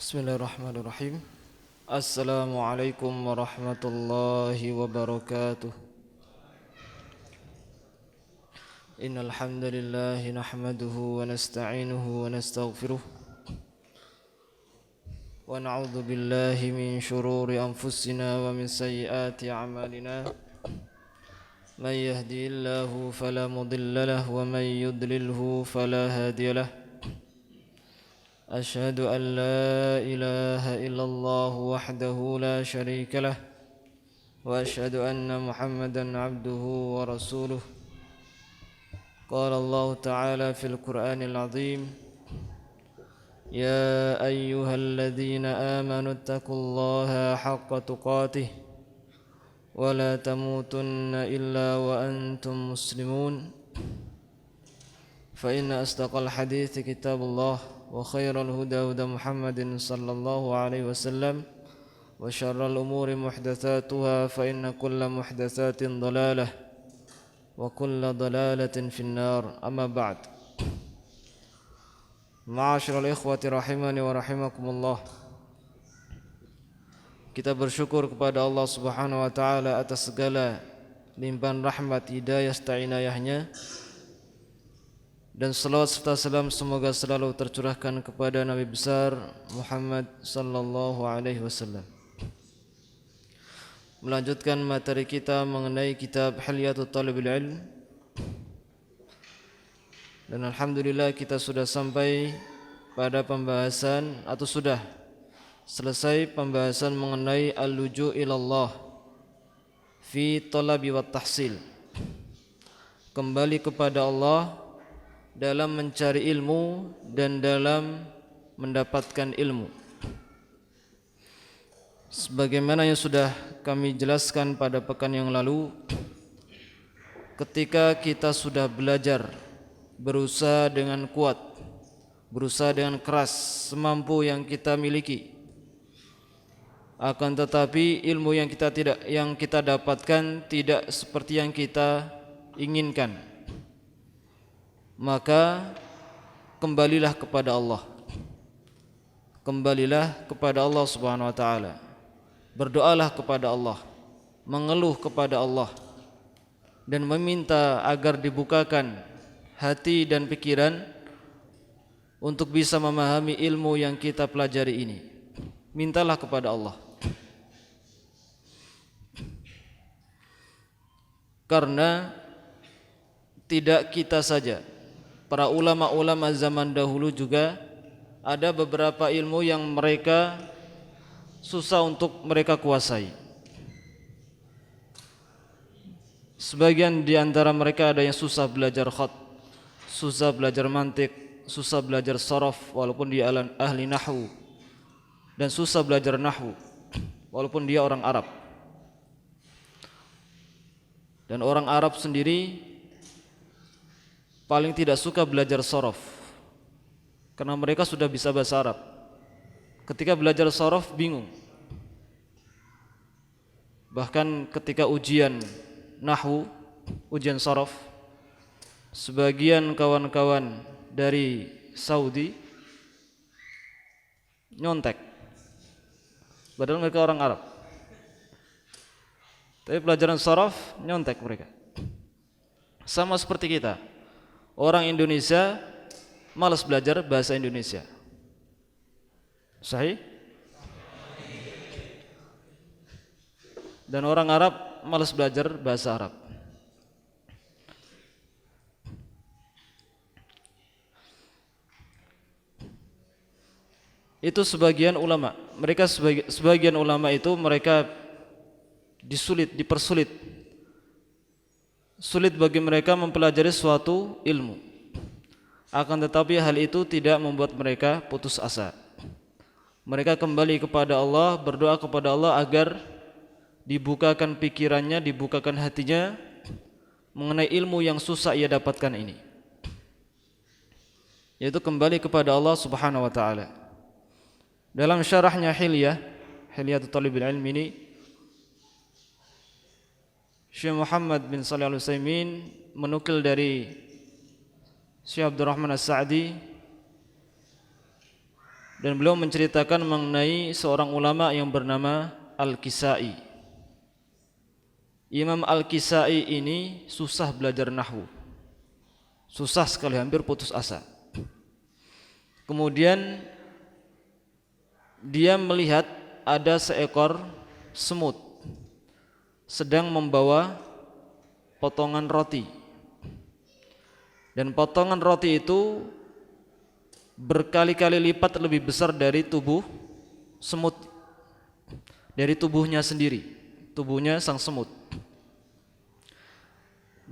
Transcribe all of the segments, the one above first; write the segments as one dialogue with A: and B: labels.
A: Bismillahirrahmanirrahim. Assalamualaikum warahmatullahi wabarakatuh. Innal hamdalillah nahmaduhu wa nasta'inuhu wa nastaghfiruh wa na'udzu billahi min shururi anfusina wa min sayyiati a'malina. May yahdihillahu fala mudilla lahu wa may yudlilhu fala hadiya lahu. أشهد أن لا إله إلا الله وحده لا شريك له وأشهد أن محمدا عبده ورسوله. قال الله تعالى في القرآن العظيم: يا أيها الذين آمنوا اتقوا الله حق تقاته ولا تموتن إلا وأنتم مسلمون. فإن أصدق الحديث كتاب الله وخير الهدى هدى محمد صلى الله عليه وسلم وشر الأمور محدثاتها فإن كل محدثات ضلالة وكل ضلالة في النار. أما بعد. معاشر الإخوة rahimani wa rahimakumullah. Kita bersyukur kepada Allah Subhanahu wa taala atas segala limpahan rahmat, hidayah serta inayahnya. Dan salawat serta salam semoga selalu tercurahkan kepada Nabi besar Muhammad sallallahu alaihi wasallam. Melanjutkan materi kita mengenai kitab Hilyatul Thalibul Ilm. Dan alhamdulillah kita sudah sampai pada pembahasan atau sudah selesai pembahasan mengenai al-luju' ilallah fi talabi wat tahsil. Kembali kepada Allah dalam mencari ilmu dan dalam mendapatkan ilmu. Sebagaimana yang sudah kami jelaskan pada pekan yang lalu, ketika kita sudah belajar, berusaha dengan kuat, berusaha dengan keras semampu yang kita miliki, akan tetapi ilmu yang kita dapatkan tidak seperti yang kita inginkan, maka kembalilah kepada Allah. Kembalilah kepada Allah Subhanahu wa taala. Berdoalah kepada Allah, mengeluh kepada Allah dan meminta agar dibukakan hati dan pikiran untuk bisa memahami ilmu yang kita pelajari ini. Mintalah kepada Allah. Karena tidak kita saja, para ulama-ulama zaman dahulu juga ada beberapa ilmu yang mereka susah untuk mereka kuasai. Sebagian di antara mereka ada yang susah belajar khat, susah belajar mantik, susah belajar saraf walaupun dia ahli nahwu, dan susah belajar nahwu walaupun dia orang Arab. Dan orang Arab sendiri paling tidak suka belajar sorof karena mereka sudah bisa bahasa Arab. Ketika belajar sorof bingung. Bahkan ketika ujian nahwu, ujian sorof, sebagian kawan-kawan dari Saudi nyontek, padahal mereka orang Arab, tapi pelajaran sorof nyontek mereka. Sama seperti kita, orang Indonesia malas belajar bahasa Indonesia. Sahih? Dan orang Arab malas belajar bahasa Arab. Itu sebagian ulama. Mereka sebagian ulama itu mereka dipersulit. Sulit bagi mereka mempelajari suatu ilmu. Akan tetapi hal itu tidak membuat mereka putus asa. Mereka kembali kepada Allah, berdoa kepada Allah agar dibukakan pikirannya, dibukakan hatinya mengenai ilmu yang susah ia dapatkan ini, yaitu kembali kepada Allah Subhanahu wa taala. Dalam syarahnya Hilyatul Thalibul Ilm ini, Syekh Muhammad bin Shalih Al-Utsaimin menukil dari Syekh Abdurrahman As-Sa'di dan beliau menceritakan mengenai seorang ulama yang bernama Al-Kisai. Imam Al-Kisai ini susah belajar nahwu, susah sekali, hampir putus asa. Kemudian dia melihat ada seekor semut sedang membawa potongan roti, dan potongan roti itu berkali-kali lipat lebih besar dari tubuh semut, dari tubuhnya sendiri, tubuhnya sang semut.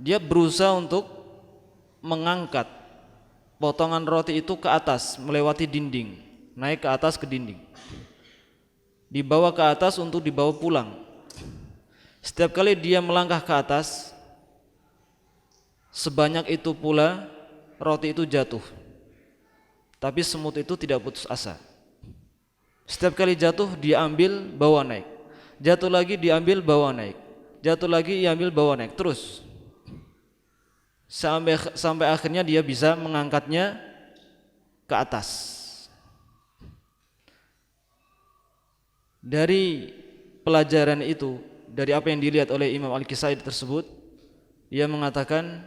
A: Dia berusaha untuk mengangkat potongan roti itu ke atas, melewati dinding, naik ke atas ke dinding, dibawa ke atas untuk dibawa pulang. Setiap kali dia melangkah ke atas, sebanyak itu pula roti itu jatuh. Tapi semut itu tidak putus asa. Setiap kali jatuh dia ambil, bawa naik. Jatuh lagi diambil, bawa naik. Jatuh lagi diambil, bawa naik. Terus sampai akhirnya dia bisa mengangkatnya ke atas. Dari pelajaran itu, dari apa yang dilihat oleh Imam Al-Kisai tersebut, ia mengatakan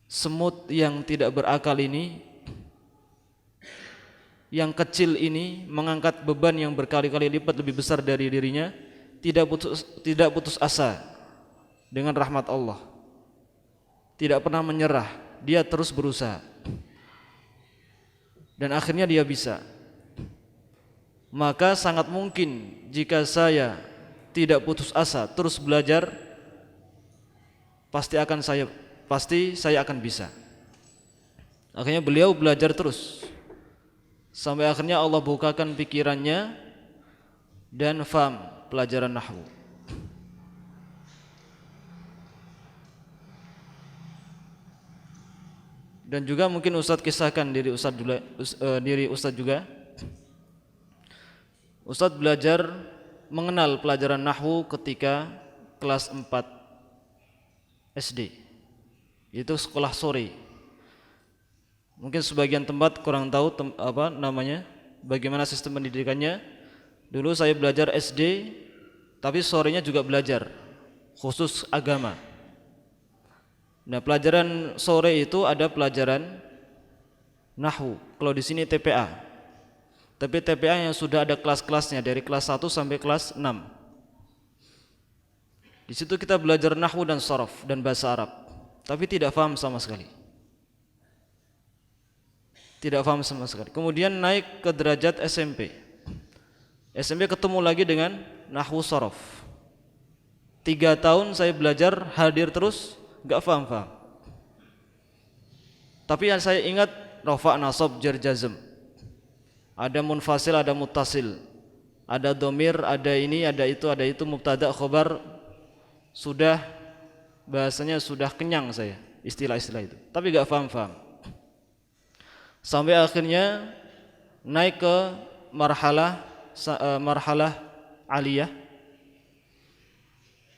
A: semut yang tidak berakal ini, yang kecil ini, mengangkat beban yang berkali-kali lipat lebih besar dari dirinya, tidak putus asa dengan rahmat Allah, tidak pernah menyerah, dia terus berusaha, dan akhirnya dia bisa. Maka sangat mungkin jika saya tidak putus asa, terus belajar, pasti saya akan bisa. Akhirnya beliau belajar terus, sampai akhirnya Allah bukakan pikirannya dan faham pelajaran nahwu. Dan juga mungkin Ustadz kisahkan diri Ustadz juga. Ustadz belajar mengenal pelajaran nahwu ketika kelas 4 SD. Itu sekolah sore. Mungkin sebagian tempat kurang tahu bagaimana sistem pendidikannya. Dulu saya belajar SD, tapi sorenya juga belajar, khusus agama. Nah, pelajaran sore itu ada pelajaran nahwu. Kalau di sini TPA. Tapi TPA yang sudah ada kelas-kelasnya dari kelas 1 sampai kelas 6. Di situ kita belajar nahwu dan sharaf dan bahasa Arab, tapi tidak paham sama sekali. Tidak paham sama sekali. Kemudian naik ke derajat SMP. SMP ketemu lagi dengan nahwu sharaf. 3 tahun saya belajar, hadir terus, enggak paham. Tapi yang saya ingat rafa, nasab, jar, jazm. Ada munfasil, ada muttasil. Ada dhamir, ada ini, ada itu, mubtada, khobar. Sudah bahasanya sudah kenyang saya istilah-istilah itu. Tapi enggak paham. Sampai akhirnya naik ke marhalah aliyah.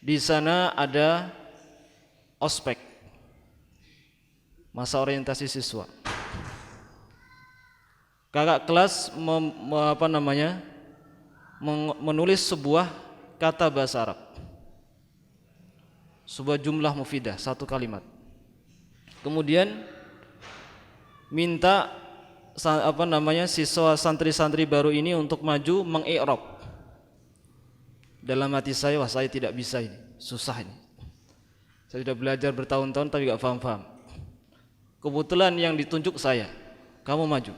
A: Di sana ada ospek, masa orientasi siswa. Kakak kelas menulis sebuah kata bahasa Arab, sebuah jumlah mufidah, satu kalimat. Kemudian minta siswa santri-santri baru ini untuk maju mengi'rab. Dalam hati saya, wah saya tidak bisa ini, susah ini. Saya sudah belajar bertahun-tahun tapi enggak paham. Kebetulan yang ditunjuk saya, kamu maju.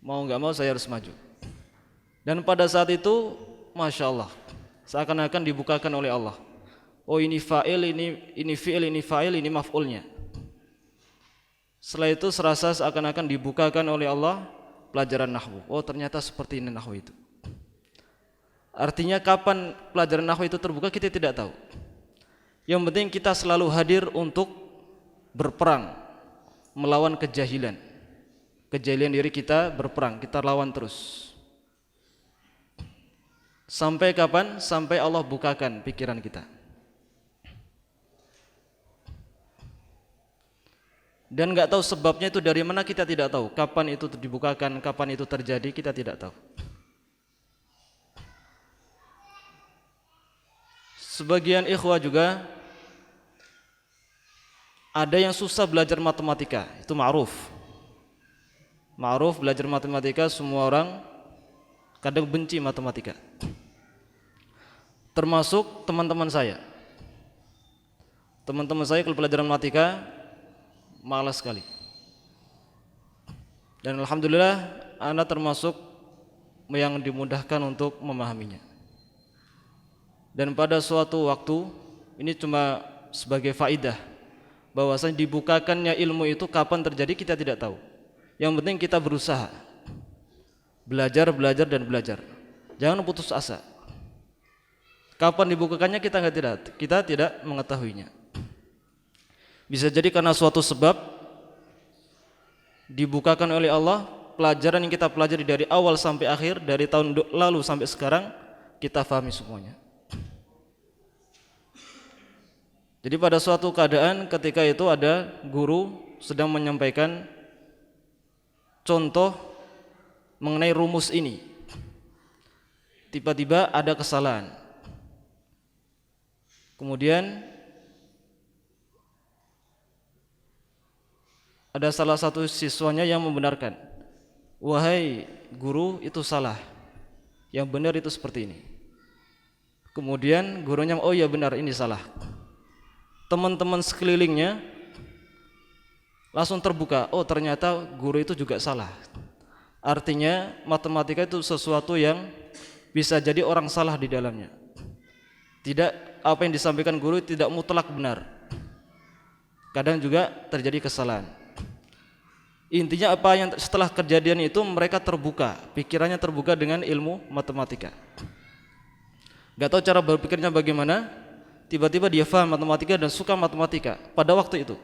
A: Mau enggak mau saya harus maju. Dan pada saat itu, masya Allah, seakan-akan dibukakan oleh Allah. Oh ini fa'il, ini fi'il, ini fa'il, ini maf'ulnya. Setelah itu serasa seakan-akan dibukakan oleh Allah pelajaran nahwu. Oh ternyata seperti ini nahwu itu. Artinya kapan pelajaran nahwu itu terbuka kita tidak tahu. Yang penting kita selalu hadir untuk berperang melawan kejahilan. Kejahilan diri kita berperang, kita lawan terus. Sampai kapan? Sampai Allah bukakan pikiran kita. dan nggak tahu sebabnya itu dari mana, kita tidak tahu. Kapan itu dibukakan, kapan itu terjadi, kita tidak tahu. Sebagian ikhwah juga ada yang susah belajar matematika, itu ma'ruf. Ma'ruf belajar matematika, semua orang kadang benci matematika. Termasuk teman-teman saya. Teman-teman saya kalau belajar matematika malas sekali. Dan alhamdulillah ana termasuk yang dimudahkan untuk memahaminya. Dan pada suatu waktu, ini cuma sebagai faidah, bahwasanya dibukakannya ilmu itu kapan terjadi kita tidak tahu. Yang penting kita berusaha belajar dan belajar. Jangan putus asa. Kapan dibukakannya kita tidak mengetahuinya. Bisa jadi karena suatu sebab dibukakan oleh Allah, pelajaran yang kita pelajari dari awal sampai akhir, dari tahun lalu sampai sekarang, kita fahami semuanya. Jadi pada suatu keadaan ketika itu ada guru sedang menyampaikan contoh mengenai rumus ini. Tiba-tiba ada kesalahan. Kemudian ada salah satu siswanya yang membenarkan, "Wahai guru, itu salah. Yang benar itu seperti ini." Kemudian gurunya, "Oh ya benar, ini salah." Teman-teman sekelilingnya langsung terbuka, oh ternyata guru itu juga salah. Artinya matematika itu sesuatu yang bisa jadi orang salah di dalamnya. Tidak, apa yang disampaikan guru tidak mutlak benar. Kadang juga terjadi kesalahan. Intinya apa yang setelah kejadian itu mereka terbuka, pikirannya terbuka dengan ilmu matematika. Gak tahu cara berpikirnya bagaimana, tiba-tiba dia paham matematika dan suka matematika pada waktu itu.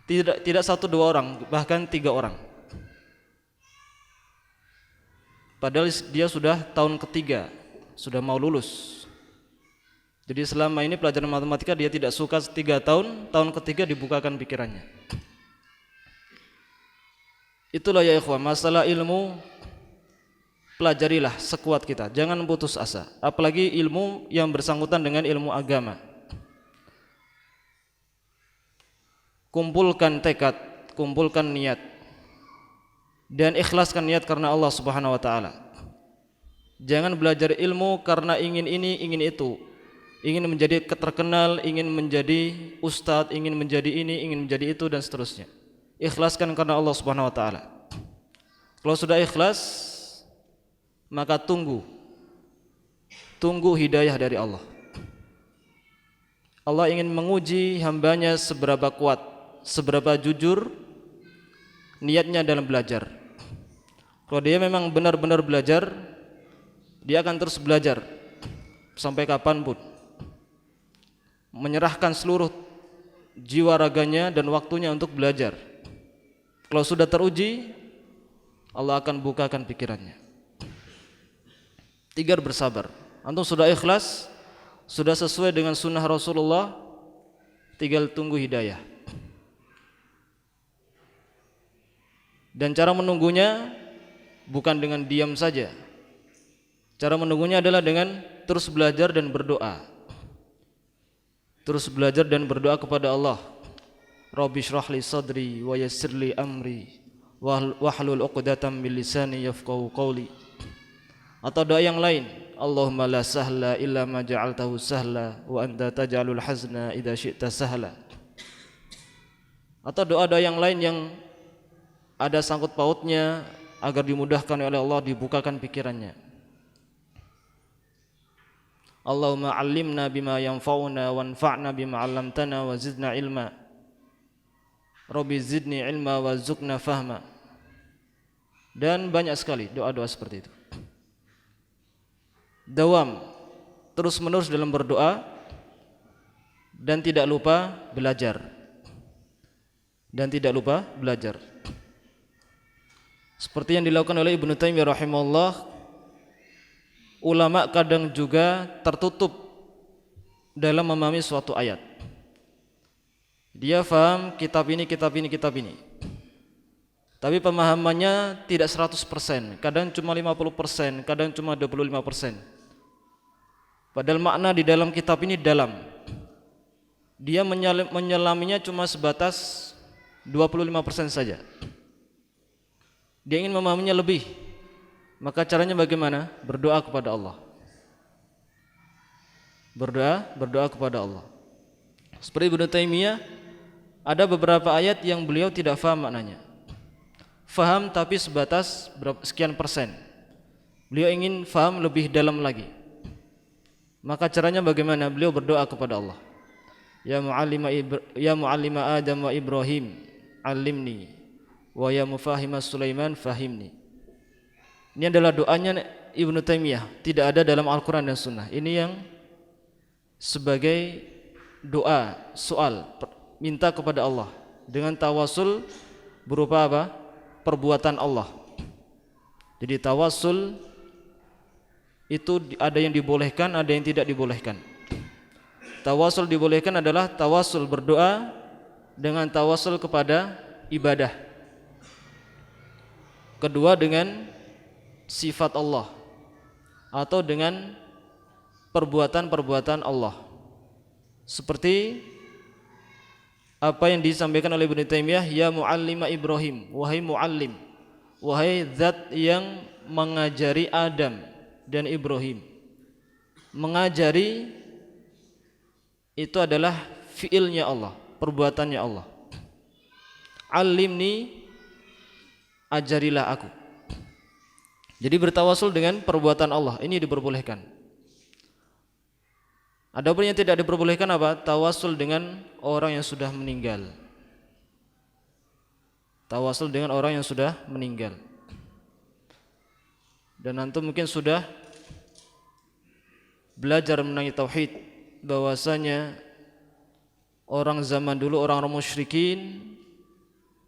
A: Tidak satu dua orang, bahkan 3 orang. Padahal dia sudah tahun ketiga, sudah mau lulus. Jadi selama ini pelajaran matematika dia tidak suka 3 tahun, tahun ketiga dibukakan pikirannya. Itulah ya ikhwan, masalah ilmu, pelajarilah sekuat kita, jangan putus asa. Apalagi ilmu yang bersangkutan dengan ilmu agama. Kumpulkan tekad, kumpulkan niat, dan ikhlaskan niat karena Allah Subhanahu wa taala. Jangan belajar ilmu karena ingin ini, ingin itu, ingin menjadi terkenal, ingin menjadi ustadz, ingin menjadi ini, ingin menjadi itu, dan seterusnya. Ikhlaskan karena Allah Subhanahu wa taala. Kalau sudah ikhlas, maka tunggu hidayah dari Allah. Allah ingin menguji hambanya seberapa kuat, seberapa jujur niatnya dalam belajar. Kalau dia memang benar-benar belajar, dia akan terus belajar sampai kapanpun, menyerahkan seluruh jiwa raganya dan waktunya untuk belajar. Kalau sudah teruji, Allah akan bukakan pikirannya. 3, bersabar. Antum sudah ikhlas, sudah sesuai dengan sunnah Rasulullah, tinggal tunggu hidayah. Dan cara menunggunya bukan dengan diam saja. Cara menunggunya adalah dengan terus belajar dan berdoa. Terus belajar dan berdoa kepada Allah. Rabbi shrah li sadri wa yassir li amri wahlul 'uqdatam min lisani yafqahu qawli. Atau doa yang lain, Allahumma la sahla illa ma ja'altahu sahla wa anta taj'alul hazna idza syi'ta sahla. Atau doa-doa yang lain yang ada sangkut pautnya agar dimudahkan oleh Allah, dibukakan pikirannya. Allahumma 'allimna bima yanfa'una wanfa'na bima 'allamtana wa zidna ilma. Rabbi zidni ilma wa zukna fahma. Dan banyak sekali doa-doa seperti itu. Dawam, terus menerus dalam berdoa, dan tidak lupa belajar. Seperti yang dilakukan oleh Ibnu Taimiyah rahimahullah, ulama kadang juga tertutup dalam memahami suatu ayat. Dia faham kitab ini, kitab ini, kitab ini, tapi pemahamannya tidak 100%, kadang cuma 50%, kadang cuma 25%. Padahal makna di dalam kitab ini dalam. Dia menyelaminya cuma sebatas 25% saja. Dia ingin memahaminya lebih. Maka caranya bagaimana? Berdoa kepada Allah. Berdoa kepada Allah. Seperti Ibnu Taimiyah, ada beberapa ayat yang beliau tidak faham maknanya. Faham tapi sebatas sekian persen. Beliau ingin faham lebih dalam lagi. Maka caranya bagaimana? Beliau berdoa kepada Allah. Ya muallima Adam wa Ibrahim, alimni, wa ya mufahima Sulaiman, fahimni. Ini adalah doanya Ibnu Taimiyah, tidak ada dalam Al-Quran dan Sunnah. Ini yang sebagai doa, soal, minta kepada Allah dengan tawasul berupa apa? Perbuatan Allah. Jadi tawasul itu ada yang dibolehkan, ada yang tidak dibolehkan. Tawasul dibolehkan adalah tawasul berdoa dengan tawasul kepada ibadah. Kedua dengan sifat Allah atau dengan perbuatan-perbuatan Allah. Seperti apa yang disampaikan oleh Ibnu Taimiyah, ya muallima Ibrahim, wahai muallim, wahai zat yang mengajari Adam dan Ibrahim. Mengajari itu adalah fiilnya Allah, perbuatannya Allah. Alimni, ajarilah aku. Jadi bertawasul dengan perbuatan Allah ini diperbolehkan. Adapun yang tidak diperbolehkan apa? Tawasul dengan orang yang sudah meninggal. Tawasul dengan orang yang sudah meninggal. Dan antum mungkin sudah belajar mengenai tauhid, bahwasanya orang zaman dulu, orang-orang musyrikin,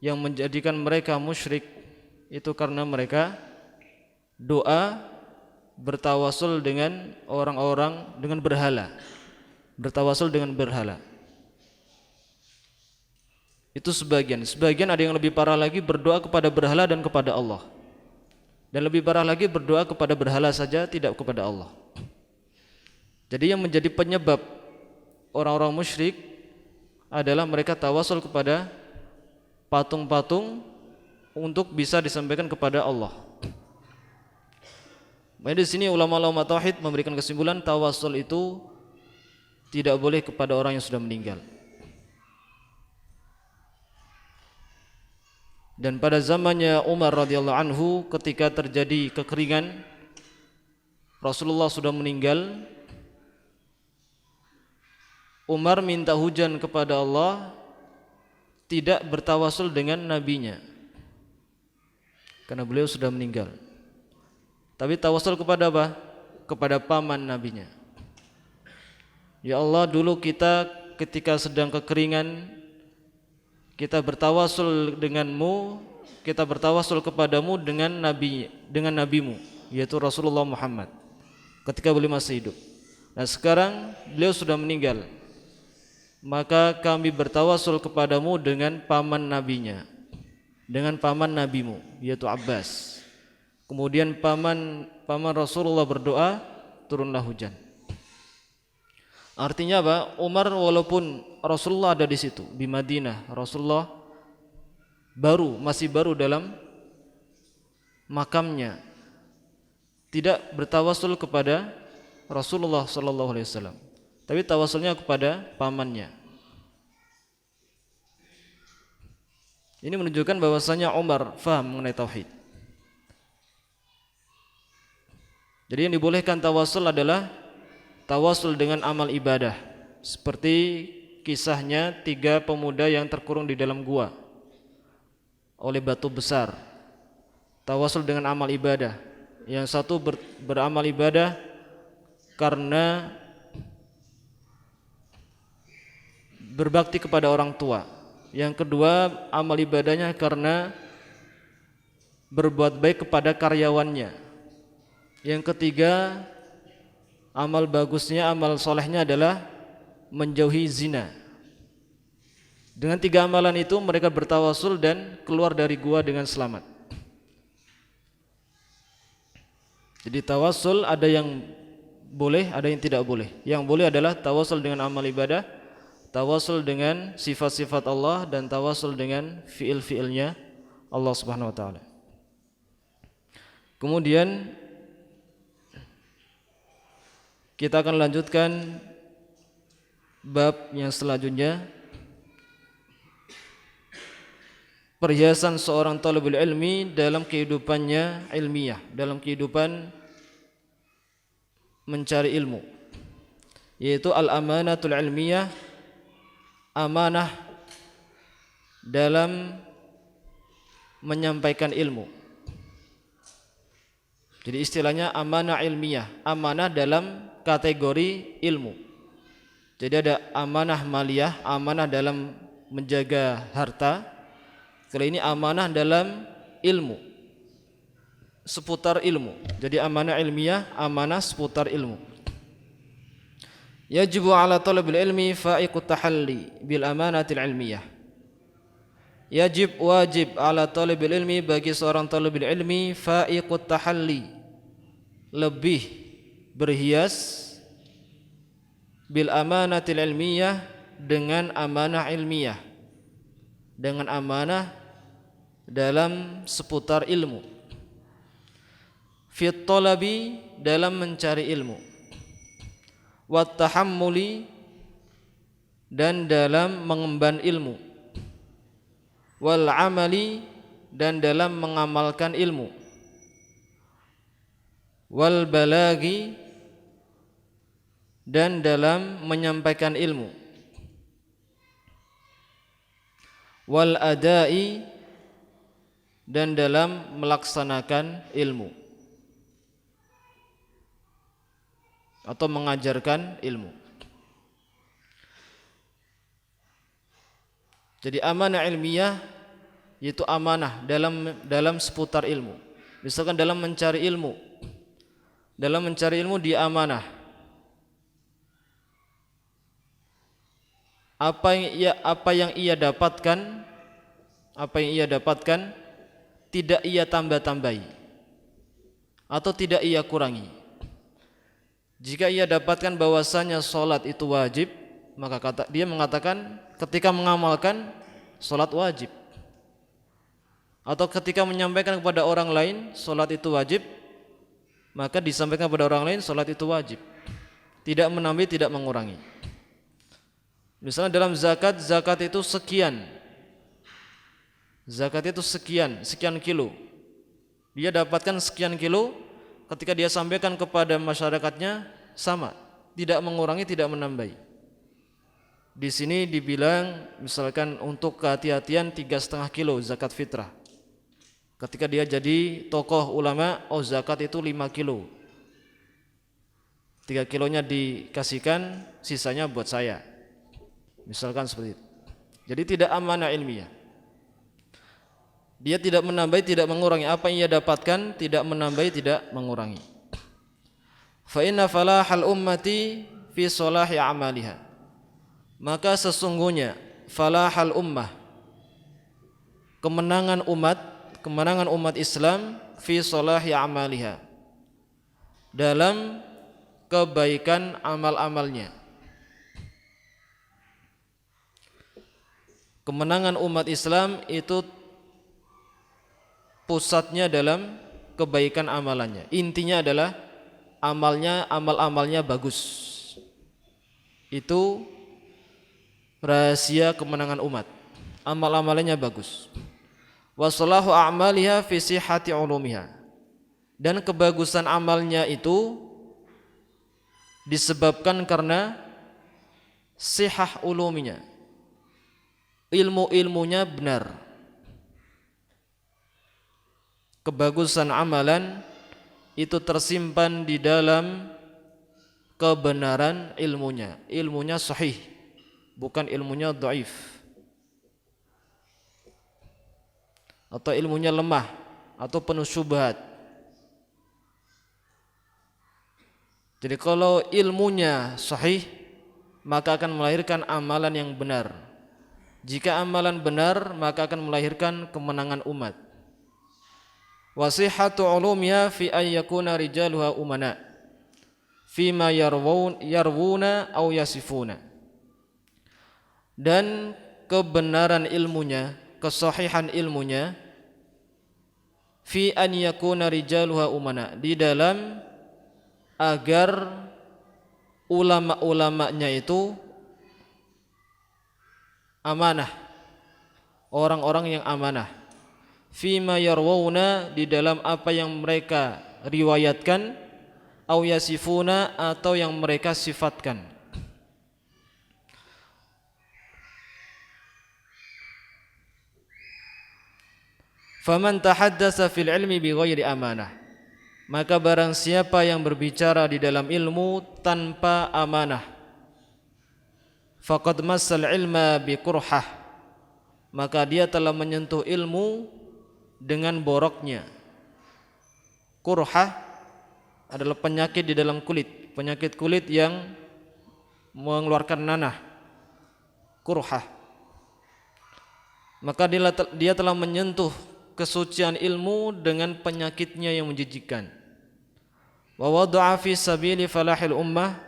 A: yang menjadikan mereka musyrik itu karena mereka doa bertawasul dengan orang-orang, dengan berhala. Bertawasul dengan berhala. Itu sebagian ada yang lebih parah lagi, berdoa kepada berhala dan kepada Allah. Dan lebih parah lagi, berdoa kepada berhala saja, tidak kepada Allah. Jadi yang menjadi penyebab orang-orang musyrik adalah mereka tawasul kepada patung-patung untuk bisa disampaikan kepada Allah. Maka di sini ulama-ulama tauhid memberikan kesimpulan tawasul itu tidak boleh kepada orang yang sudah meninggal. Dan pada zamannya Umar radhiyallahu anhu, ketika terjadi kekeringan, Rasulullah sudah meninggal, Umar minta hujan kepada Allah, tidak bertawasul dengan nabinya karena beliau sudah meninggal. Tapi tawasul kepada apa? Kepada paman nabinya. Ya Allah, dulu kita ketika sedang kekeringan, kita bertawasul denganmu, kita bertawasul kepadamu dengan nabimu, yaitu Rasulullah Muhammad, ketika beliau masih hidup. Nah sekarang beliau sudah meninggal, maka kami bertawasul kepadamu dengan paman nabinya, dengan paman nabimu, yaitu Abbas. Kemudian paman Rasulullah berdoa, turunlah hujan. Artinya apa? Umar walaupun Rasulullah ada di situ di Madinah, Rasulullah masih baru dalam makamnya, tidak bertawasul kepada Rasulullah sallallahu alaihi wasallam, tapi tawasulnya kepada pamannya. Ini menunjukkan bahwasanya Umar faham mengenai tauhid. Jadi yang dibolehkan tawasul adalah tawasul dengan amal ibadah, seperti kisahnya 3 pemuda yang terkurung di dalam gua oleh batu besar. Tawasul dengan amal ibadah. Yang satu beramal ibadah karena berbakti kepada orang tua. Yang kedua amal ibadahnya karena berbuat baik kepada karyawannya. Yang ketiga amal bagusnya, amal solehnya adalah menjauhi zina. Dengan 3 amalan itu mereka bertawasul dan keluar dari gua dengan selamat. Jadi tawasul ada yang boleh, ada yang tidak boleh. Yang boleh adalah tawasul dengan amal ibadah, tawasul dengan sifat-sifat Allah, dan tawasul dengan fiil-fiilnya Allah Subhanahu wa taala. Kemudian kita akan lanjutkan bab yang selanjutnya, perhiasan seorang talibul ilmi dalam kehidupannya ilmiah, dalam kehidupan mencari ilmu, yaitu al-amanatul ilmiyah, amanah dalam menyampaikan ilmu. Jadi istilahnya amanah ilmiah, amanah dalam kategori ilmu. Jadi ada amanah maliyah, amanah dalam menjaga harta. Kali ini amanah dalam ilmu, seputar ilmu. Jadi amanah ilmiah, amanah seputar ilmu. Yajibu ala talabil ilmi fa'iqut tahalli bil amanatil ilmiyah. Wajib ala talabil ilmi, bagi seorang talabil ilmi, fa'iqut tahalli, lebih berhias, bil amanatil ilmiyah, dengan amanah ilmiah, dengan amanah dalam seputar ilmu. Fit talabi, dalam mencari ilmu. Wat tahammuli, dan dalam mengemban ilmu. Wal amali, dan dalam mengamalkan ilmu. Wal balagi, dan dalam menyampaikan ilmu. Wal adai, dan dalam melaksanakan ilmu atau mengajarkan ilmu. Jadi amanah ilmiah yaitu amanah dalam seputar ilmu. Misalkan dalam mencari ilmu, dia amanah. Apa yang ia dapatkan tidak ia tambah-tambahi atau tidak ia kurangi. Jika ia dapatkan bahwasanya salat itu wajib, maka dia mengatakan ketika mengamalkan salat wajib. Atau ketika menyampaikan kepada orang lain salat itu wajib, maka disampaikan kepada orang lain salat itu wajib. Tidak menambah, tidak mengurangi. Misalnya dalam zakat itu sekian. Zakat itu sekian kilo. Dia dapatkan sekian kilo, ketika dia sampaikan kepada masyarakatnya sama, tidak mengurangi, tidak menambahi. Di sini dibilang misalkan untuk kehati-hatian 3,5 kilo zakat fitrah. Ketika dia jadi tokoh ulama, zakat itu 5 kilo. 3 kilonya dikasihkan, sisanya buat saya. Misalkan seperti itu. Jadi tidak amanah ilmiah. Dia tidak menambahi, tidak mengurangi. Apa yang ia dapatkan tidak menambahi, tidak mengurangi. Fa inna falahal ummati fi salahi amaliha. Maka sesungguhnya falahal ummah, kemenangan umat Islam, fi salahi amaliha, dalam kebaikan amal-amalnya. Kemenangan umat Islam itu pusatnya dalam kebaikan amalannya. Intinya adalah amal-amalnya bagus. Itu rahasia kemenangan umat. Amal-amalnya bagus. Wa salahu a'maliha fi sihhati ulumiha. Dan kebagusan amalnya itu disebabkan karena sihah uluminya. Ilmu-ilmunya benar. Kebagusan amalan itu tersimpan di dalam kebenaran ilmunya. Ilmunya sahih, bukan ilmunya dhaif atau ilmunya lemah atau penuh syubhat. Jadi kalau ilmunya sahih, maka akan melahirkan amalan yang benar. Jika amalan benar maka akan melahirkan kemenangan umat. Wasihhatu ulumya fi ay yakuna rijaluha umana fima yarwuna aw yasifuna. Dan kebenaran ilmunya, kesahihan ilmunya, fi an yakuna rijaluha umana, di dalam agar ulama-ulamanya itu amanah, orang-orang yang amanah. Fima yarwuna, di dalam apa yang mereka riwayatkan, au yasifuna, atau yang mereka sifatkan. Faman tahaddasa fil ilmi bighairi amanah, maka barang siapa yang berbicara di dalam ilmu tanpa amanah, faqad massal ilma biqurhah, maka dia telah menyentuh ilmu dengan boroknya. Qurhah adalah penyakit di dalam kulit, penyakit kulit yang mengeluarkan nanah. Qurhah. Maka dia telah menyentuh kesucian ilmu dengan penyakitnya yang menjijikkan. Wa wada'a fi sabili falahil ummah,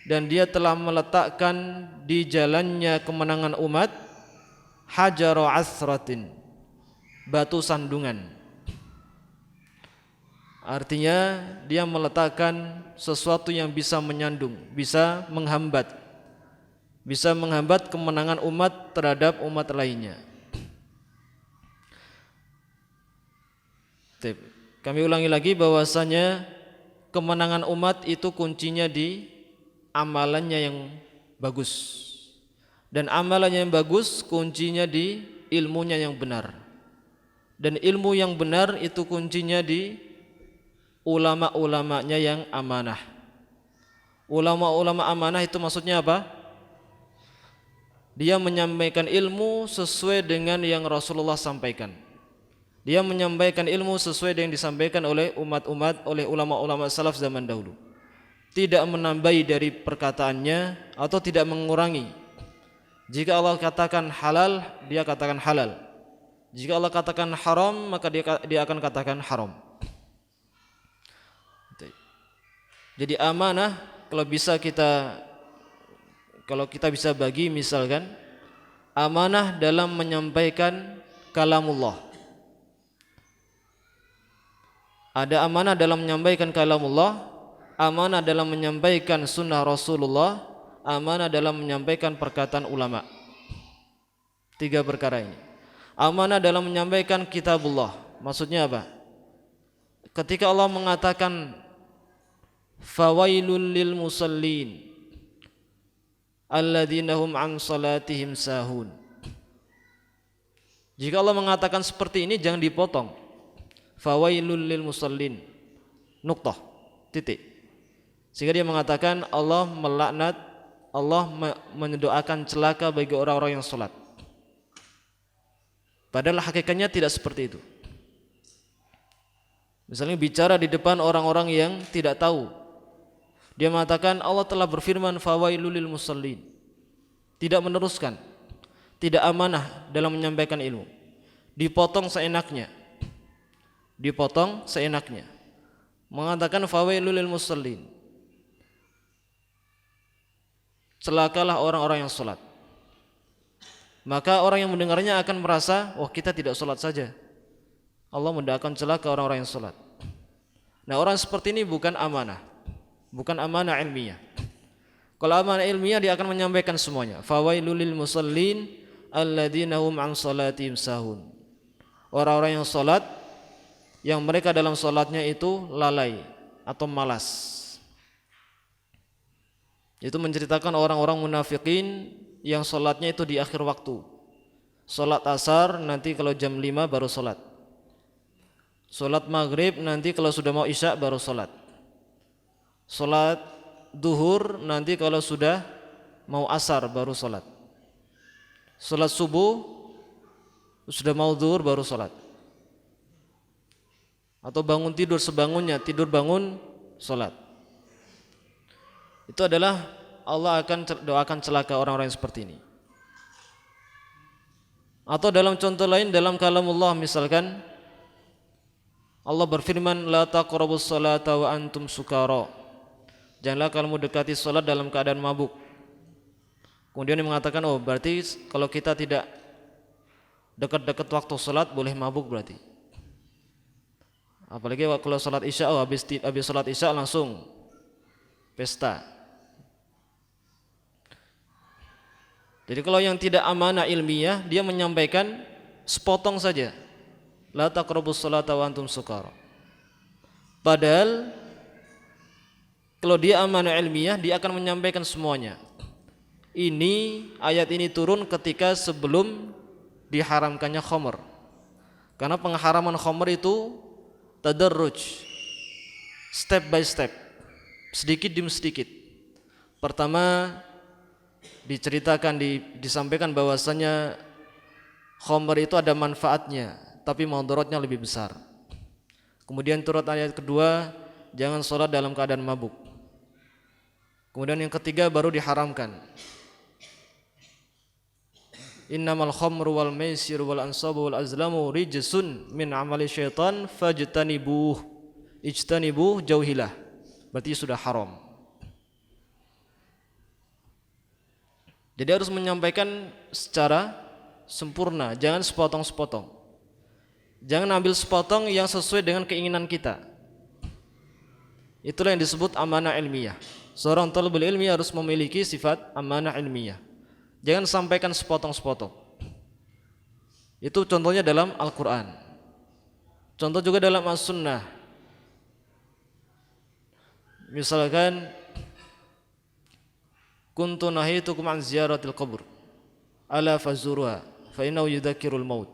A: dan dia telah meletakkan di jalannya kemenangan umat hajaru asratin, batu sandungan. Artinya dia meletakkan sesuatu yang bisa menyandung, bisa menghambat kemenangan umat terhadap umat lainnya. Kami ulangi lagi bahwasanya kemenangan umat itu kuncinya di amalannya yang bagus, dan amalannya yang bagus kuncinya di ilmunya yang benar, dan ilmu yang benar itu kuncinya di ulama-ulamanya yang amanah. Ulama-ulama amanah itu maksudnya apa? Dia menyampaikan ilmu sesuai dengan yang Rasulullah sampaikan. Dia menyampaikan ilmu sesuai dengan yang disampaikan oleh umat-umat, oleh ulama-ulama salaf zaman dahulu. Tidak menambahi dari perkataannya atau tidak mengurangi. Jika Allah katakan halal, dia katakan halal. Jika Allah katakan haram, maka dia akan katakan haram. Jadi amanah kalau kita bisa bagi, misalkan amanah dalam menyampaikan kalamullah. Ada amanah dalam menyampaikan kalamullah, amanah dalam menyampaikan sunnah Rasulullah, amanah dalam menyampaikan perkataan ulama. 3 perkara ini. Amanah dalam menyampaikan kitabullah, maksudnya apa? Ketika Allah mengatakan fawailul lil musallin alladzina hum an salatihim sahun, jika Allah mengatakan seperti ini jangan dipotong. Fawailul lil musallin, nuqtah, titik. Sehingga dia mengatakan Allah melaknat, Allah mendoakan celaka bagi orang-orang yang sholat. Padahal hakikatnya tidak seperti itu. Misalnya bicara di depan orang-orang yang tidak tahu, dia mengatakan Allah telah berfirman fawailul lil musallin. Tidak meneruskan, tidak amanah dalam menyampaikan ilmu, dipotong seenaknya. Mengatakan fawailul lil musallin, celakalah orang-orang yang sholat. Maka orang yang mendengarnya akan merasa, oh kita tidak sholat saja, Allah mendoakan celaka orang-orang yang sholat. Nah, orang seperti ini bukan amanah ilmiah. Kalau amanah ilmiah dia akan menyampaikan semuanya. Fawailul lil musallin alladzina hum an salatihim sahun. Orang-orang yang sholat, yang mereka dalam sholatnya itu lalai atau malas. Itu menceritakan orang-orang munafikin yang sholatnya itu di akhir waktu. Sholat asar nanti kalau jam 5 baru sholat. Sholat maghrib nanti kalau sudah mau isya baru sholat. Sholat duhur nanti kalau sudah mau asar baru sholat. Sholat subuh sudah mau duhur baru sholat. Atau bangun tidur sebangunnya, tidur bangun sholat. Itu adalah Allah akan doakan celaka orang-orang yang seperti ini. Atau dalam contoh lain dalam kalamullah, misalkan Allah berfirman, la taqrabus salata wa antum sukara. Janganlah kamu dekati salat dalam keadaan mabuk. Kemudian dia mengatakan, oh berarti kalau kita tidak dekat-dekat waktu salat boleh mabuk berarti. Apalagi kalau salat Isya, oh habis salat Isya langsung pesta. Jadi kalau yang tidak amanah ilmiah, dia menyampaikan sepotong saja. La taqrabus salata wa antum sukara. Padahal kalau dia amanah ilmiah, dia akan menyampaikan semuanya. Ini ayat ini turun ketika sebelum diharamkannya khamr. Karena pengharaman khamr itu tadarruj, step by step, sedikit demi sedikit. Pertama diceritakan, disampaikan bahwasanya khamr itu ada manfaatnya, tapi mudaratnya lebih besar. Kemudian turut ayat kedua, jangan sholat dalam keadaan mabuk. Kemudian yang ketiga baru diharamkan. Innamal khamru wal maisir wal ansabu wal azlamu rijsun min amali syaitan fajtanibuh. Ijtanibuh, jauhilah. Berarti sudah haram. Jadi harus menyampaikan secara sempurna, jangan sepotong-sepotong. Jangan ambil sepotong yang sesuai dengan keinginan kita. Itulah yang disebut amanah ilmiah. Seorang talibul ilmi harus memiliki sifat amanah ilmiah. Jangan sampaikan sepotong-sepotong. Itu contohnya dalam Al-Quran. Contoh juga dalam As-Sunnah. Misalkan, kuntu nahitukum an ziyaratil qabr ala fazuruha fa innahu yudzakirul maut.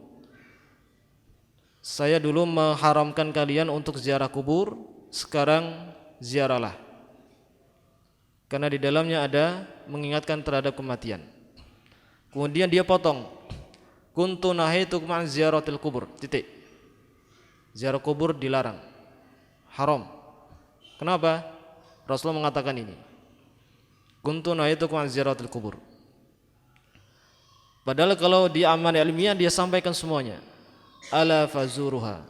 A: Saya dulu mengharamkan kalian untuk ziarah kubur, sekarang ziarahlah, karena di dalamnya ada mengingatkan terhadap kematian. Kemudian dia potong, kuntu nahitukum an ziyaratil kubur, titik. Ziarah kubur dilarang, haram. Kenapa? Rasulullah mengatakan ini, kuntu nahitukum an ziyaratil kubur. Padahal kalau di amanah ilmiah dia sampaikan semuanya. Ala fazuruha.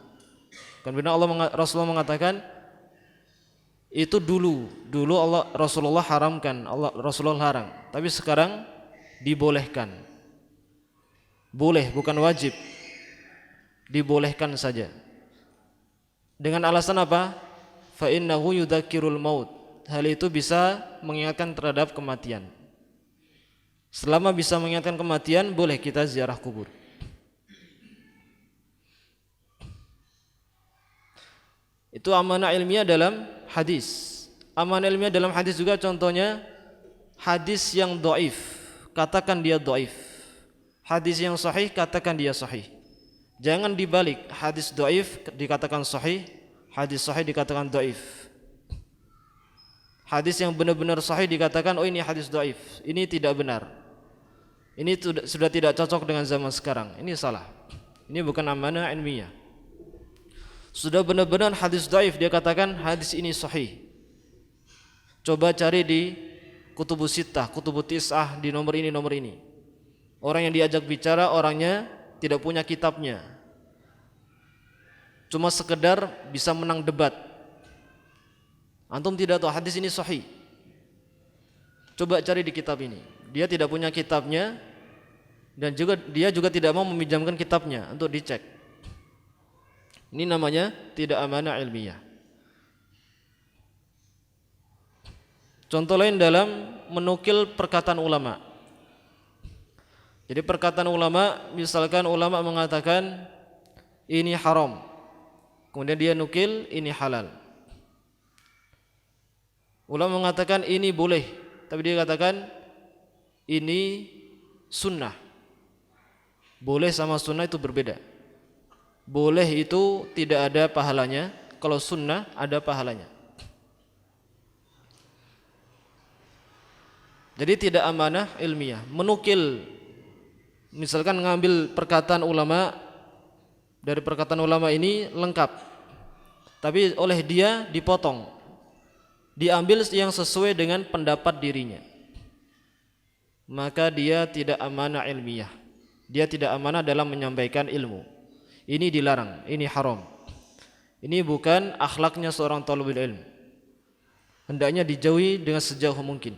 A: Kan benar Rasulullah mengatakan itu dulu Rasulullah haramkan, Rasulullah larang, tapi sekarang dibolehkan. Boleh, bukan wajib. Dibolehkan saja. Dengan alasan apa? Fa innahu yudzakirul maut. Hal itu bisa mengingatkan terhadap kematian. Selama bisa mengingatkan kematian, boleh kita ziarah kubur. Itu amanah ilmiah dalam hadis. Amanah ilmiah dalam hadis juga contohnya hadis yang dhaif, katakan dia dhaif. Hadis yang sahih, katakan dia sahih. Jangan dibalik, hadis dhaif dikatakan sahih, hadis sahih dikatakan dhaif. Hadis yang benar-benar sahih dikatakan, oh ini hadis dhaif, ini tidak benar. Ini sudah tidak cocok dengan zaman sekarang. Ini salah. Ini bukan amanah ilmiah. Sudah benar-benar hadis dhaif, dia katakan hadis ini sahih. Coba cari di kutubus sittah, kutubus tis'ah, di nomor ini, nomor ini. Orang yang diajak bicara orangnya tidak punya kitabnya, cuma sekedar bisa menang debat. Antum tidak tahu hadis ini sahih, coba cari di kitab ini. Dia tidak punya kitabnya, dan dia juga tidak mau meminjamkan kitabnya untuk dicek. Ini namanya tidak amanah ilmiah. Contoh lain dalam menukil perkataan ulama. Jadi perkataan ulama, misalkan ulama mengatakan ini haram, kemudian dia nukil ini halal. Ulama mengatakan ini boleh, tapi dia katakan ini sunnah. Boleh sama sunnah itu berbeda. Boleh itu tidak ada pahalanya, kalau sunnah ada pahalanya. Jadi tidak amanah ilmiah. Menukil, misalkan ngambil perkataan ulama, dari perkataan ulama ini lengkap, tapi oleh dia dipotong, diambil yang sesuai dengan pendapat dirinya, maka dia tidak amanah ilmiah. Dia tidak amanah dalam menyampaikan ilmu. Ini dilarang, ini haram. Ini bukan akhlaknya seorang talibul ilm. Hendaknya dijauhi dengan sejauh mungkin.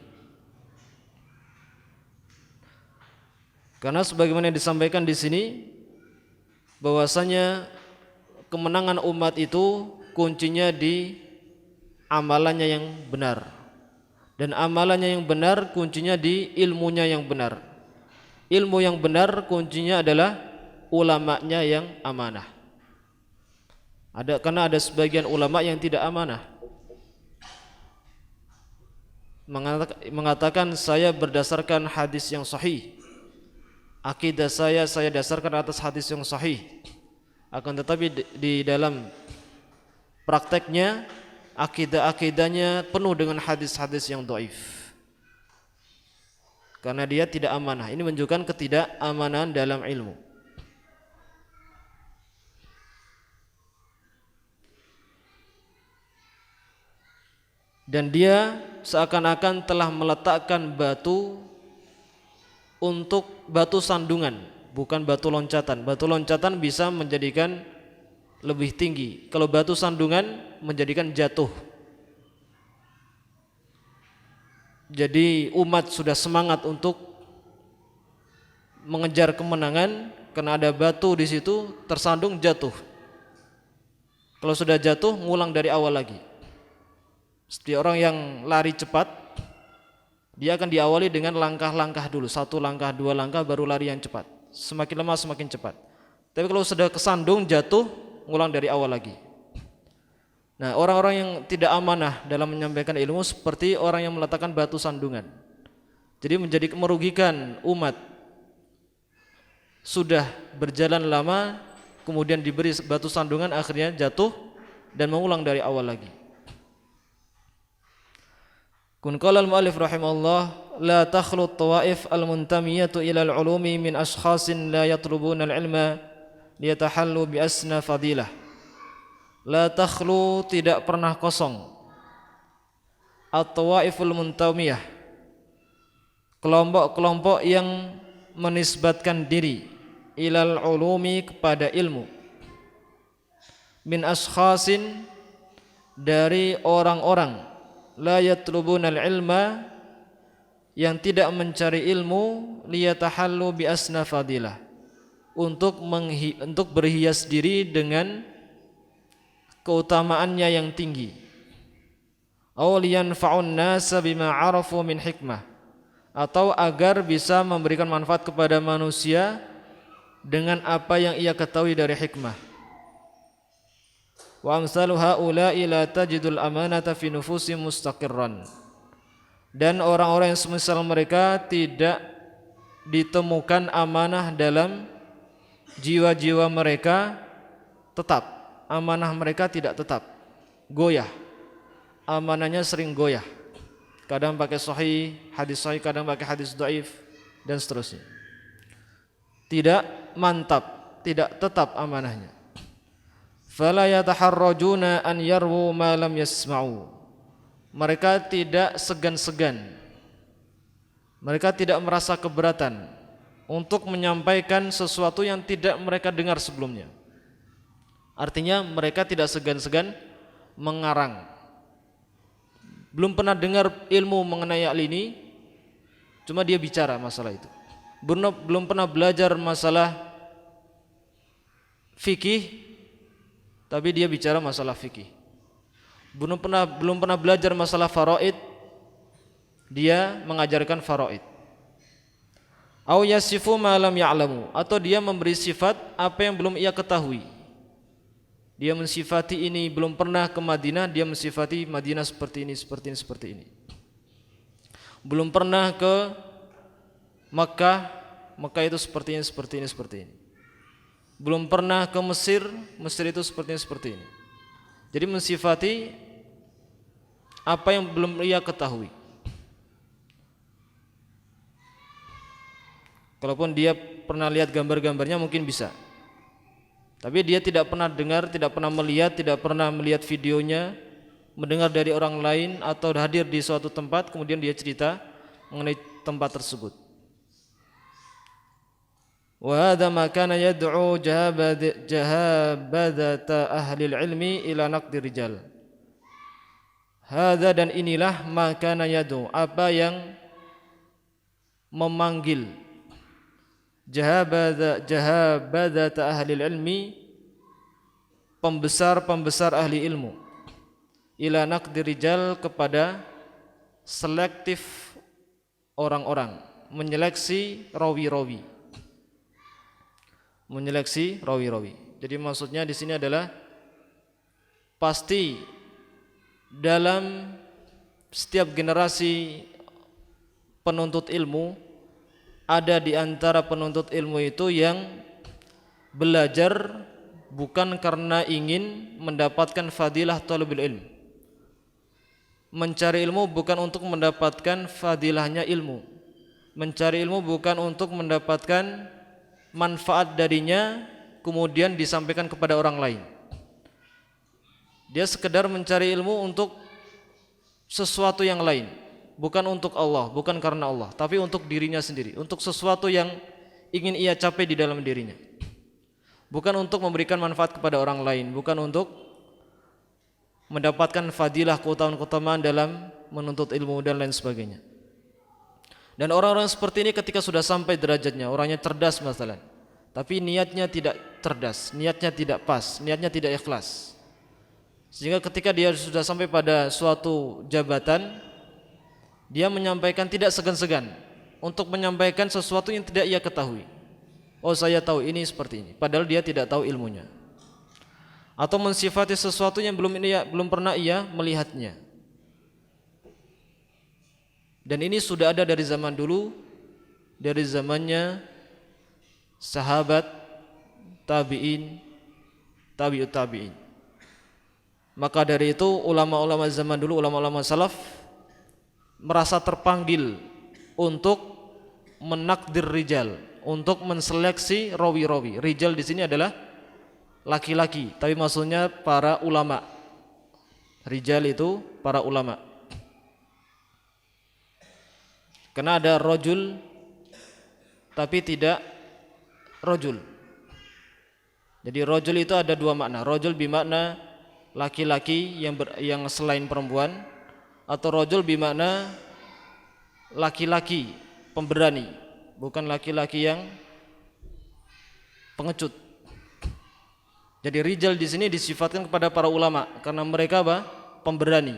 A: Karena sebagaimana yang disampaikan di sini, bahwasanya kemenangan umat itu kuncinya di amalannya yang benar. Dan amalannya yang benar kuncinya di ilmunya yang benar. Ilmu yang benar kuncinya adalah ulamanya yang amanah. Karena ada sebagian ulama yang tidak amanah, mengatakan saya berdasarkan hadis yang sahih, akidah saya dasarkan atas hadis yang sahih. Akan tetapi di dalam prakteknya akidahnya penuh dengan hadis-hadis yang dhaif. Karena dia tidak amanah. Ini menunjukkan ketidakamanan dalam ilmu. Dan dia seakan-akan telah meletakkan batu untuk batu sandungan, bukan batu loncatan. Batu loncatan bisa menjadikan lebih tinggi. Kalau batu sandungan menjadikan jatuh. Jadi umat sudah semangat untuk mengejar kemenangan, karena ada batu di situ, tersandung, jatuh. Kalau sudah jatuh, ngulang dari awal lagi. Seperti orang yang lari cepat, dia akan diawali dengan langkah-langkah dulu, 1 langkah, 2 langkah, baru lari yang cepat. Semakin lama semakin cepat. Tapi kalau sudah kesandung, jatuh, ngulang dari awal lagi. Nah, orang-orang yang tidak amanah dalam menyampaikan ilmu seperti orang yang meletakkan batu sandungan. Jadi menjadi merugikan umat. Sudah berjalan lama, kemudian diberi batu sandungan, akhirnya jatuh dan mengulang dari awal lagi. Kun qala al-mu'allif rahimahullah la takhlu at-tawaif al-muntamiyatu ila al-ulumi min ashkhasin la yatlubuna al-ilma liyatahallu bi asna fadilah. La takhlu, tidak pernah kosong, at-tawaiful muntamiyah, kelompok-kelompok yang menisbatkan diri ilal ulumi, kepada ilmu, min ashkhasin, dari orang-orang, la yatlubuna al-ilma, yang tidak mencari ilmu, liyatahallu bi asna fadilah, untuk berhias diri dengan keutamaannya yang tinggi, aw liyanfa'un nasa bima 'arafu min hikmah, atau agar bisa memberikan manfaat kepada manusia dengan apa yang ia ketahui dari hikmah. Wa amsalu haula'i la tajidul amanata fi nufusi mustaqirran, dan orang-orang yang semisal mereka tidak ditemukan amanah dalam jiwa-jiwa mereka tetap. Amanah mereka tidak tetap, goyah. Amanahnya sering goyah. Kadang pakai sahih, hadis sahih, kadang pakai hadis dhaif, dan seterusnya. Tidak mantap, tidak tetap amanahnya. Fala yataharrajuna an yarwu ma lam yasma'u. Mereka tidak segan-segan, mereka tidak merasa keberatan untuk menyampaikan sesuatu yang tidak mereka dengar sebelumnya. Artinya mereka tidak segan-segan mengarang. Belum pernah dengar ilmu mengenai hal ini, cuma dia bicara masalah itu. Belum pernah belajar masalah fikih, tapi dia bicara masalah fikih. Belum pernah belajar masalah faraid, dia mengajarkan faraid. Au yasifu ma lam ya'lamu, atau dia memberi sifat apa yang belum ia ketahui. Dia mensifati ini, belum pernah ke Madinah, dia mensifati Madinah seperti ini, seperti ini, seperti ini. Belum pernah ke Makkah, Makkah itu seperti ini, seperti ini, seperti ini. Belum pernah ke Mesir, Mesir itu seperti ini, seperti ini. Jadi mensifati apa yang belum ia ketahui. Kalaupun dia pernah lihat gambar-gambarnya mungkin bisa. Tapi dia tidak pernah dengar, tidak pernah melihat videonya, mendengar dari orang lain atau hadir di suatu tempat kemudian dia cerita mengenai tempat tersebut. Wa hadha ma kana yad'u jahabadata ahli ilmi ila naqdi rijal. Hadza, dan inilah maka yadu, apa yang memanggil jahabadata ahli ilmi, pembesar ahli ilmu, ila naqdi rijal, kepada selektif orang-orang, menyeleksi rawi-rawi. Jadi maksudnya di sini adalah pasti dalam setiap generasi penuntut ilmu ada di antara penuntut ilmu itu yang belajar bukan karena ingin mendapatkan fadilah talabul ilm. Mencari ilmu bukan untuk mendapatkan fadilahnya ilmu. Mencari ilmu bukan untuk mendapatkan manfaat darinya kemudian disampaikan kepada orang lain. Dia sekedar mencari ilmu untuk sesuatu yang lain, bukan untuk Allah, bukan karena Allah, tapi untuk dirinya sendiri, untuk sesuatu yang ingin ia capai di dalam dirinya. Bukan untuk memberikan manfaat kepada orang lain, bukan untuk mendapatkan fadilah, keutamaan-keutamaan dalam menuntut ilmu dan lain sebagainya. Dan orang-orang seperti ini ketika sudah sampai derajatnya, orangnya cerdas masalah, tapi niatnya tidak cerdas, niatnya tidak pas, niatnya tidak ikhlas. Sehingga ketika dia sudah sampai pada suatu jabatan, dia menyampaikan tidak segan-segan untuk menyampaikan sesuatu yang tidak ia ketahui. Oh, saya tahu ini seperti ini, padahal dia tidak tahu ilmunya. Atau mensifati sesuatu yang belum pernah ia melihatnya. Dan ini sudah ada dari zaman dulu, dari zamannya sahabat, tabi'in, tabi'ut tabi'in. Maka dari itu ulama-ulama zaman dulu, ulama-ulama salaf merasa terpanggil untuk menakdir rijal, untuk menseleksi rawi-rawi. Rijal di sini adalah laki-laki, tapi maksudnya para ulama. Rijal itu para ulama. Karena ada rajul tapi tidak rajul. Jadi rajul itu ada dua makna. Rajul bermakna laki-laki yang selain perempuan, atau rajul bermakna laki-laki pemberani, bukan laki-laki yang pengecut. Jadi rijal di sini disifatkan kepada para ulama karena mereka apa? Pemberani.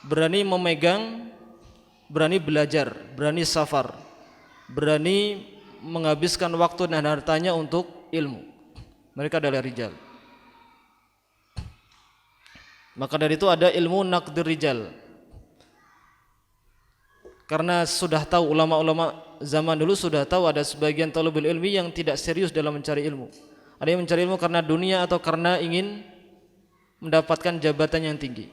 A: Berani memegang, berani belajar, berani safar, berani menghabiskan waktu dan hartanya untuk ilmu. Mereka adalah rijal. Maka dari itu ada ilmu naqdir rijal. Karena sudah tahu, ulama-ulama zaman dulu sudah tahu ada sebagian talibul ilmi yang tidak serius dalam mencari ilmu. Ada yang mencari ilmu karena dunia atau karena ingin mendapatkan jabatan yang tinggi.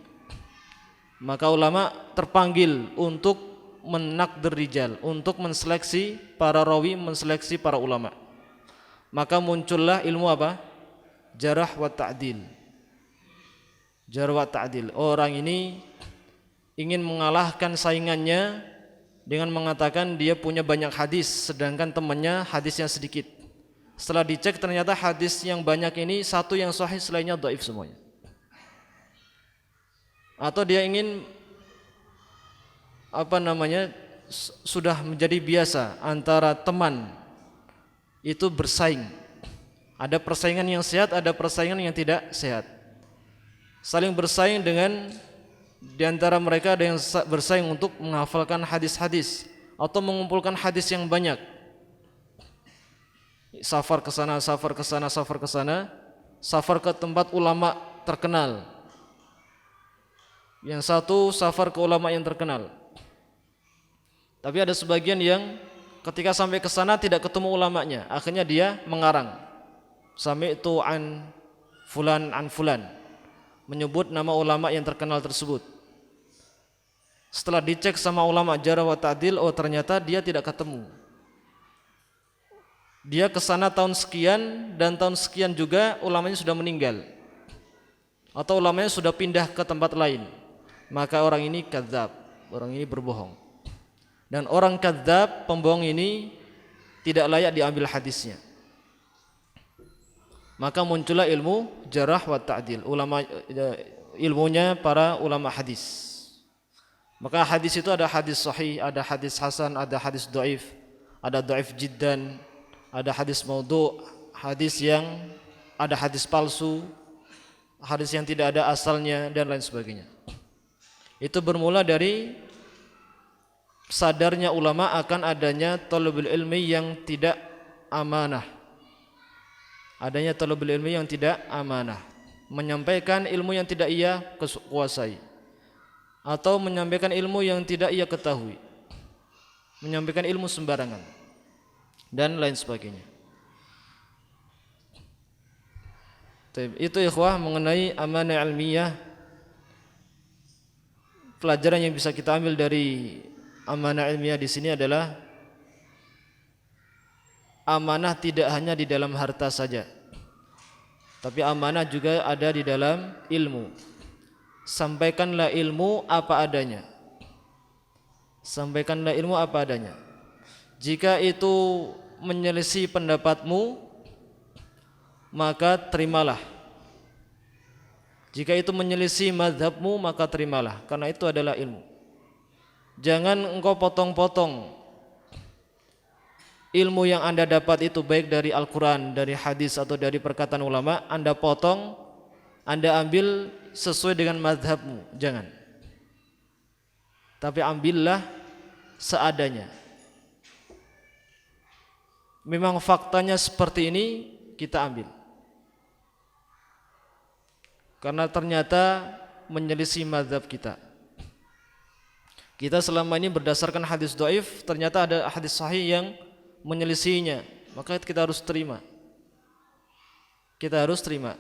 A: Maka ulama terpanggil untuk menakdir rijal, untuk menseleksi para rawi, menseleksi para ulama. Maka muncullah ilmu apa? Jarah wa ta'dil. Jarh wa ta'dil. Orang ini ingin mengalahkan saingannya dengan mengatakan dia punya banyak hadis, sedangkan temannya hadisnya sedikit. Setelah dicek ternyata hadis yang banyak ini satu yang sahih, selainnya dhaif semuanya. Atau dia ingin sudah menjadi biasa antara teman itu bersaing. Ada persaingan yang sehat, ada persaingan yang tidak sehat. Saling bersaing dengan di antara mereka ada yang bersaing untuk menghafalkan hadis-hadis atau mengumpulkan hadis yang banyak. Safar ke sana, safar ke sana, safar ke sana, safar ke tempat ulama terkenal. Yang satu safar ke ulama yang terkenal. Tapi ada sebagian yang ketika sampai ke sana tidak ketemu ulamanya, akhirnya dia mengarang. Sami'tu an fulan, menyebut nama ulama yang terkenal tersebut. Setelah dicek sama ulama jarh wa ta'dil, oh ternyata dia tidak ketemu. Dia kesana tahun sekian dan tahun sekian juga ulamanya sudah meninggal, atau ulamanya sudah pindah ke tempat lain. Maka orang ini kadzab, orang ini berbohong. Dan orang kadzab, pembohong ini tidak layak diambil hadisnya. Maka muncullah ilmu jarah wa ta'dil, ilmunya para ulama hadis. Maka hadis itu ada hadis sahih, ada hadis hasan, ada hadis dhaif, ada dhaif jiddan, ada hadis maudhu', hadis yang ada hadis palsu, hadis yang tidak ada asalnya dan lain sebagainya. Itu bermula dari sadarnya ulama akan adanya talabul ilmi yang tidak amanah. Adanya talabul ilmi yang tidak amanah, menyampaikan ilmu yang tidak ia kuasai, atau menyampaikan ilmu yang tidak ia ketahui, menyampaikan ilmu sembarangan dan lain sebagainya. Itu ikhwah mengenai amanah ilmiah. Pelajaran yang bisa kita ambil dari amanah ilmiah di sini adalah amanah tidak hanya di dalam harta saja, tapi amanah juga ada di dalam ilmu. Sampaikanlah ilmu apa adanya. Sampaikanlah ilmu apa adanya. Jika itu menyelisih pendapatmu, maka terimalah. Jika itu menyelisih mazhabmu, maka terimalah, karena itu adalah ilmu. Jangan engkau potong-potong ilmu yang Anda dapat itu, baik dari Al-Quran, dari hadis, atau dari perkataan ulama. Anda potong, Anda ambil sesuai dengan mazhabmu. Jangan. Tapi ambillah seadanya. Memang faktanya seperti ini, kita ambil. Karena ternyata menyelisih mazhab kita. Kita selama ini berdasarkan hadis dhaif, ternyata ada hadis sahih yang menyelisihinya, maka kita harus terima. Kita harus terima.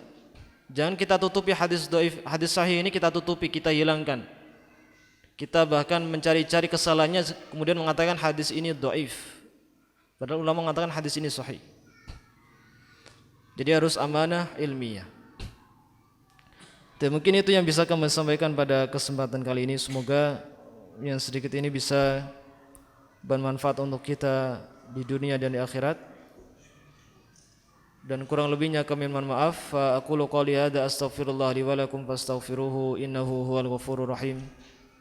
A: Jangan kita tutupi hadis dhaif, hadis sahih ini kita tutupi, kita hilangkan. Kita bahkan mencari-cari kesalahannya, kemudian mengatakan hadis ini dhaif, padahal ulama mengatakan hadis ini sahih. Jadi harus amanah ilmiah. Dan mungkin itu yang bisa kami sampaikan pada kesempatan kali ini. Semoga yang sedikit ini bisa bermanfaat untuk kita di dunia dan di akhirat. Dan kurang lebihnya kami mohon maaf. Fa aqulu qouli hadza astaghfirullah li wa lakum fastaghfiruhu innahu huwal ghafurur rahim.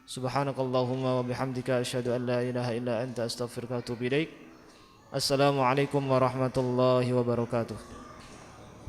A: Subhanakallahumma wa bihamdika asyhadu an la ilaha illa anta astaghfiruka wa atubu ilaik. Assalamualaikum warahmatullahi wabarakatuh.